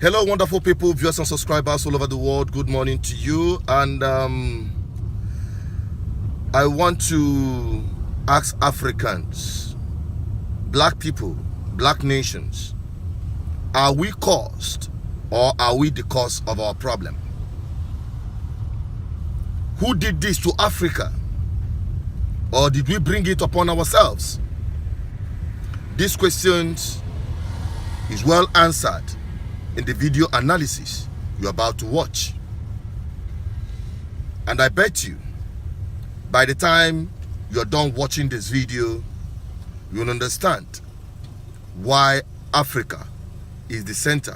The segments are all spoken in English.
Hello, wonderful people, viewers and subscribers all over the world. Good morning to you. And I want to ask Africans, black people, black nations, are we caused or are we the cause of our problem? Who did this to Africa? Or did we bring it upon ourselves? This question is well answered in the video analysis you're about to watch. And I bet you, by the time you're done watching this video, you'll understand why Africa is the center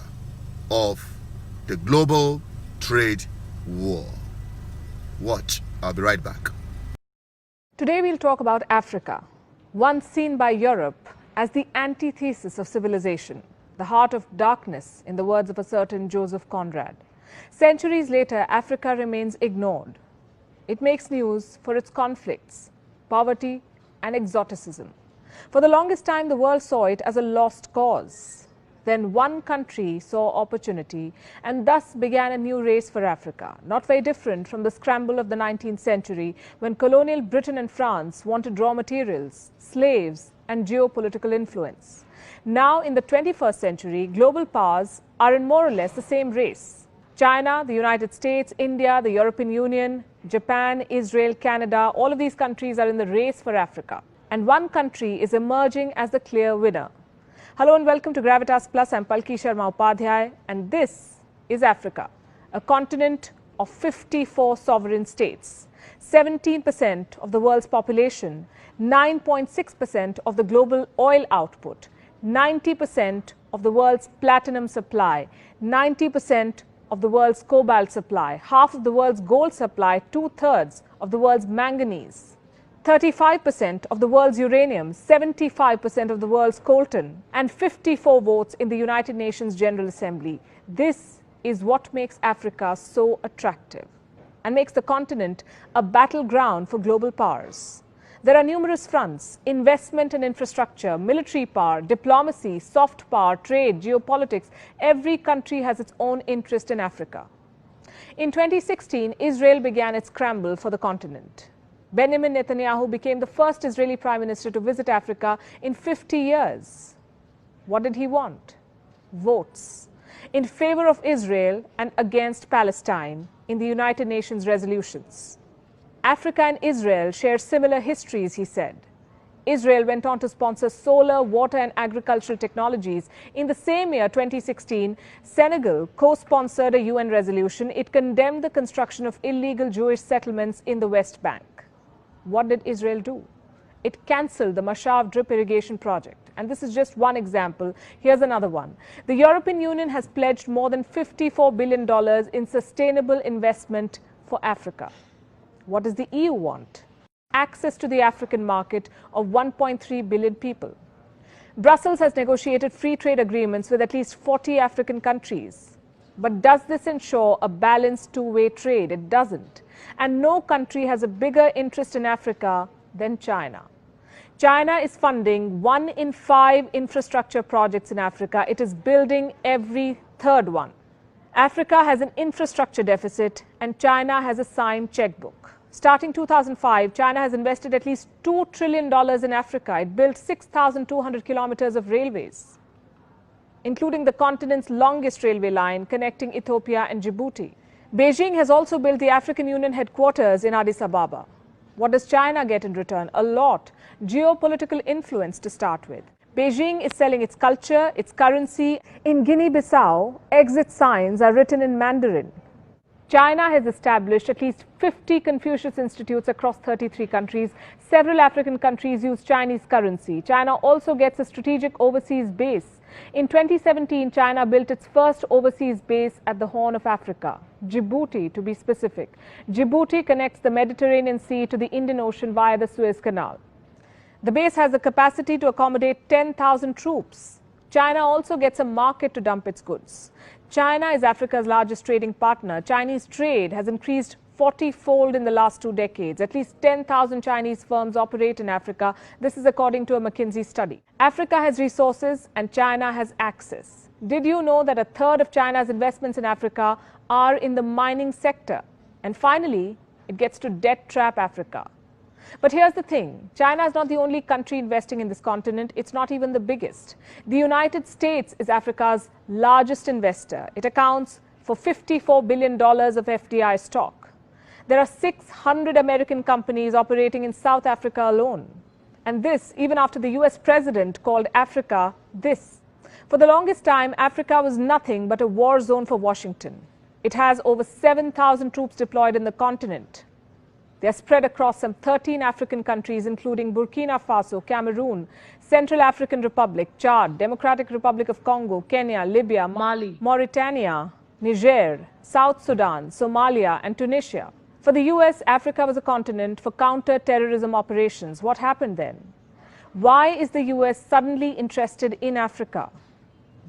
of the global trade war. Watch, I'll be right back. Today we'll talk about Africa, once seen by Europe as the antithesis of civilization, the heart of darkness, in the words of a certain Joseph Conrad. Centuries later, Africa remains ignored. It makes news for its conflicts, poverty and exoticism. For the longest time, the world saw it as a lost cause. Then one country saw opportunity, and thus began a new race for Africa, not very different from the scramble of the 19th century when colonial Britain and France wanted raw materials, slaves and geopolitical influence. Now, in the 21st century, global powers are in more or less the same race. China, the United States, India, the European Union, Japan, Israel, Canada, all of these countries are in the race for Africa. And one country is emerging as the clear winner. Hello and welcome to Gravitas Plus. I'm Palki Sharma Upadhyay, and this is Africa, a continent of 54 sovereign states, 17% of the world's population, 9.6% of the global oil output, 90% of the world's platinum supply, 90% of the world's cobalt supply, half of the world's gold supply, 2/3 of the world's manganese, 35% of the world's uranium, 75% of the world's coltan, and 54 votes in the United Nations General Assembly. This is what makes Africa so attractive and makes the continent a battleground for global powers. There are numerous fronts: investment and infrastructure, military power, diplomacy, soft power, trade, geopolitics. Every country has its own interest in Africa. In 2016, Israel began its scramble for the continent. Benjamin Netanyahu became the first Israeli Prime Minister to visit Africa in 50 years. What did he want? Votes in favor of Israel and against Palestine in the United Nations resolutions. Africa and Israel share similar histories, he said. Israel went on to sponsor solar, water and agricultural technologies. In the same year, 2016, Senegal co-sponsored a UN resolution. It condemned the construction of illegal Jewish settlements in the West Bank. What did Israel do? It cancelled the Mashav drip irrigation project. And this is just one example. Here's another one. The European Union has pledged more than $54 billion in sustainable investment for Africa. What does the EU want? Access to the African market of 1.3 billion people. Brussels has negotiated free trade agreements with at least 40 African countries. But does this ensure a balanced two-way trade? It doesn't. And no country has a bigger interest in Africa than China. China is funding 1 in 5 infrastructure projects in Africa. It is building every third one. Africa has an infrastructure deficit and China has a signed checkbook. Starting 2005, China has invested at least $2 trillion in Africa. It built 6,200 kilometers of railways, including the continent's longest railway line connecting Ethiopia and Djibouti. Beijing has also built the African Union headquarters in Addis Ababa. What does China get in return? A lot. Geopolitical influence to start with. Beijing is selling its culture, its currency. In Guinea-Bissau, exit signs are written in Mandarin. China has established at least 50 Confucius Institutes across 33 countries. Several African countries use Chinese currency. China also gets a strategic overseas base. In 2017, China built its first overseas base at the Horn of Africa, Djibouti to be specific. Djibouti connects the Mediterranean Sea to the Indian Ocean via the Suez Canal. The base has the capacity to accommodate 10,000 troops. China also gets a market to dump its goods. China is Africa's largest trading partner. Chinese trade has increased 40-fold in the last 2 decades. At least 10,000 Chinese firms operate in Africa. This is according to a McKinsey study. Africa has resources and China has access. Did you know that a third of China's investments in Africa are in the mining sector? And finally, it gets to debt trap Africa. But here's the thing, China is not the only country investing in this continent. It's not even the biggest. The United States is Africa's largest investor. It accounts for $54 billion of FDI stock. There are 600 American companies operating in South Africa alone. And this, even after the US president called Africa this. For the longest time, Africa was nothing but a war zone for Washington. It has over 7,000 troops deployed in the continent. They are spread across some 13 African countries, including Burkina Faso, Cameroon, Central African Republic, Chad, Democratic Republic of Congo, Kenya, Libya, Mali, Mauritania, Niger, South Sudan, Somalia, and Tunisia. For the US, Africa was a continent for counter-terrorism operations. What happened then? Why is the US suddenly interested in Africa?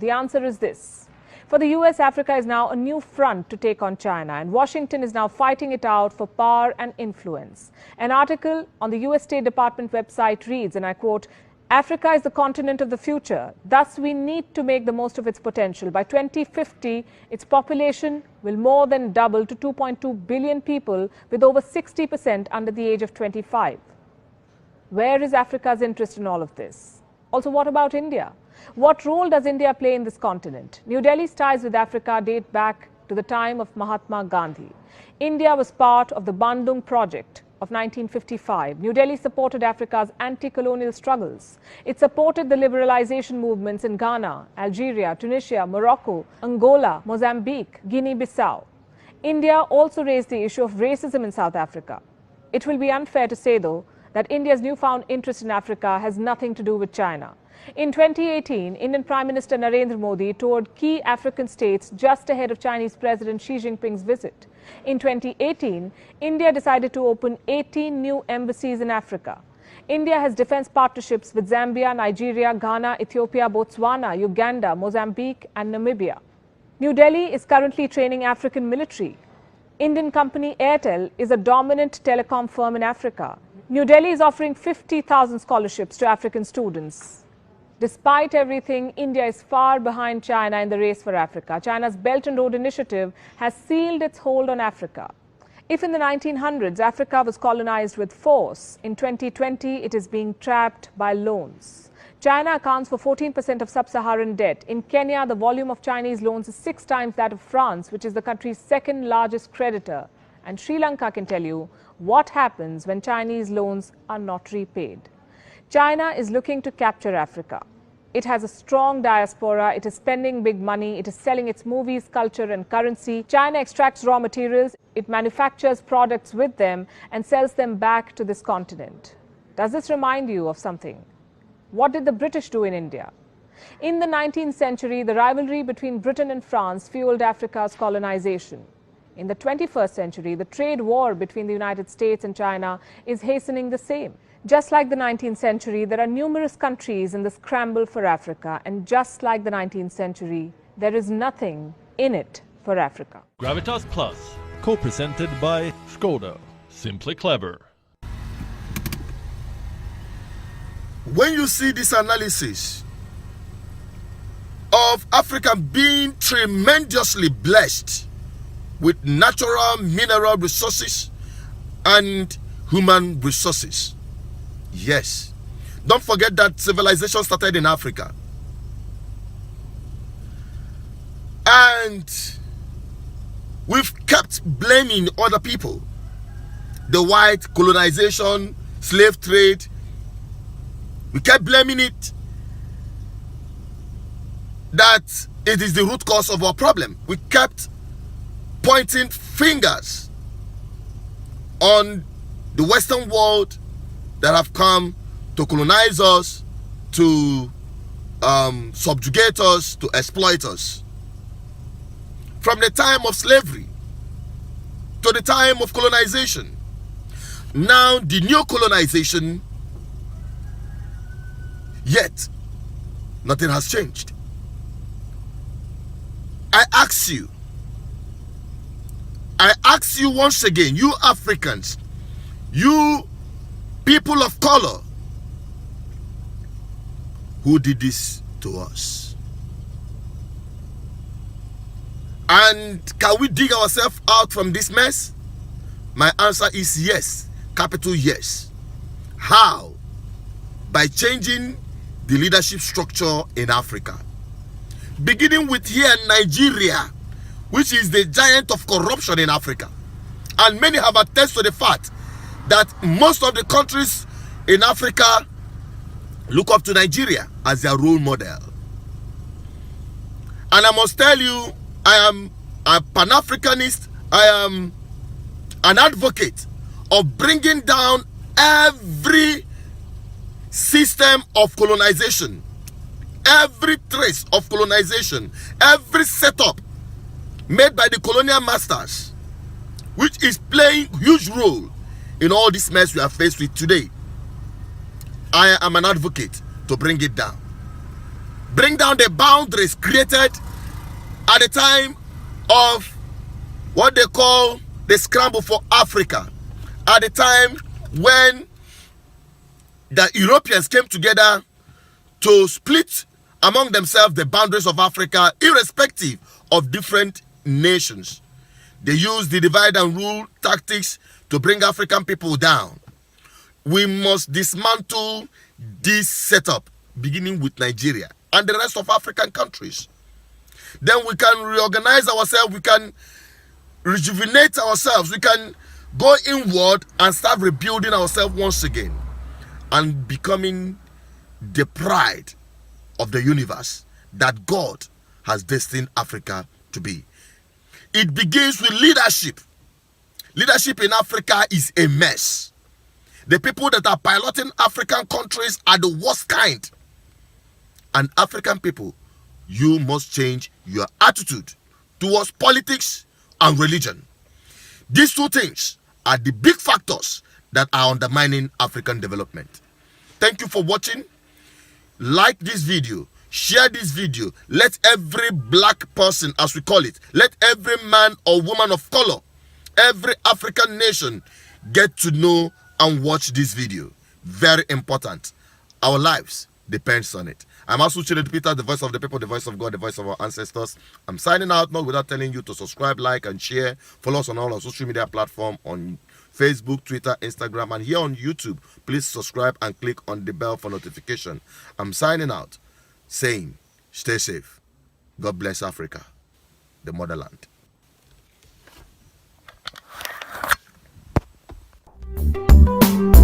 The answer is this. For the US, Africa is now a new front to take on China, and Washington is now fighting it out for power and influence. An article on the US State Department website reads, and I quote, "Africa is the continent of the future. Thus, we need to make the most of its potential. By 2050, its population will more than double to 2.2 billion people, with over 60% under the age of 25. Where is Africa's interest in all of this? Also, what about India? What role does India play in this continent? New Delhi's ties with Africa date back to the time of Mahatma Gandhi. India was part of the Bandung project of 1955. New Delhi supported Africa's anti-colonial struggles. It supported the liberalization movements in Ghana, Algeria, Tunisia, Morocco, Angola, Mozambique, Guinea-Bissau. India also raised the issue of racism in South Africa. It will be unfair to say, though, that India's newfound interest in Africa has nothing to do with China. In 2018, Indian Prime Minister Narendra Modi toured key African states just ahead of Chinese President Xi Jinping's visit. In 2018, India decided to open 18 new embassies in Africa. India has defense partnerships with Zambia, Nigeria, Ghana, Ethiopia, Botswana, Uganda, Mozambique, and Namibia. New Delhi is currently training African military. Indian company Airtel is a dominant telecom firm in Africa. New Delhi is offering 50,000 scholarships to African students. Despite everything, India is far behind China in the race for Africa. China's Belt and Road Initiative has sealed its hold on Africa. If in the 1900s Africa was colonized with force, in 2020 it is being trapped by loans. China accounts for 14% of sub-Saharan debt. In Kenya, the volume of Chinese loans is 6 times that of France, which is the country's second largest creditor. And Sri Lanka can tell you what happens when Chinese loans are not repaid. China is looking to capture Africa. It has a strong diaspora, it is spending big money, it is selling its movies, culture and currency. China extracts raw materials, it manufactures products with them and sells them back to this continent. Does this remind you of something? What did the British do in India? In the 19th century, the rivalry between Britain and France fueled Africa's colonization. In the 21st century, the trade war between the United States and China is hastening the same. Just like the 19th century, there are numerous countries in the scramble for Africa. And just like the 19th century, there is nothing in it for Africa. Gravitas Plus, co-presented by Skoda. Simply clever. When you see this analysis of Africa being tremendously blessed with natural mineral resources and human resources, yes. Don't forget that civilization started in Africa. And we've kept blaming other people. The white colonization, slave trade. We kept blaming it that it is the root cause of our problem. We kept pointing fingers on the Western world that have come to colonize us, to subjugate us, to exploit us. From the time of slavery to the time of colonization. Now the new colonization, yet nothing has changed. I ask you once again, you Africans, you people of color, who did this to us? And can we dig ourselves out from this mess? My answer is yes, capital yes. How? By changing the leadership structure in Africa. Beginning with here, Nigeria, which is the giant of corruption in Africa. And many have attested to the fact that most of the countries in Africa look up to Nigeria as their role model. And I must tell you, I am a Pan-Africanist. I am an advocate of bringing down every system of colonization, every trace of colonization, every setup made by the colonial masters, which is playing huge role in all this mess we are faced with today. I am an advocate to bring it down. Bring down the boundaries created at the time of what they call the scramble for Africa. At the time when the Europeans came together to split among themselves the boundaries of Africa, irrespective of different nations. They used the divide and rule tactics to bring African people down. We must dismantle this setup, beginning with Nigeria and the rest of African countries. Then we can reorganize ourselves, we can rejuvenate ourselves, we can go inward and start rebuilding ourselves once again and becoming the pride of the universe that God has destined Africa to be. It begins with leadership. Leadership in Africa is a mess. The people that are piloting African countries are the worst kind. And African people, you must change your attitude towards politics and religion. These two things are the big factors that are undermining African development. Thank you for watching. Like this video, share this video. Let every black person, as we call it, let every man or woman of color, every African nation get to know and watch this video. Very important. Our lives depends on it. I'm Asuzu Chinedu, the voice of the people, the voice of God, the voice of our ancestors. I'm signing out, not without telling you to subscribe, like, and share. Follow us on all our social media platforms on Facebook, Twitter, Instagram, and here on YouTube. Please subscribe and click on the bell for notification. I'm signing out, saying, stay safe. God bless Africa, the motherland. Thank you.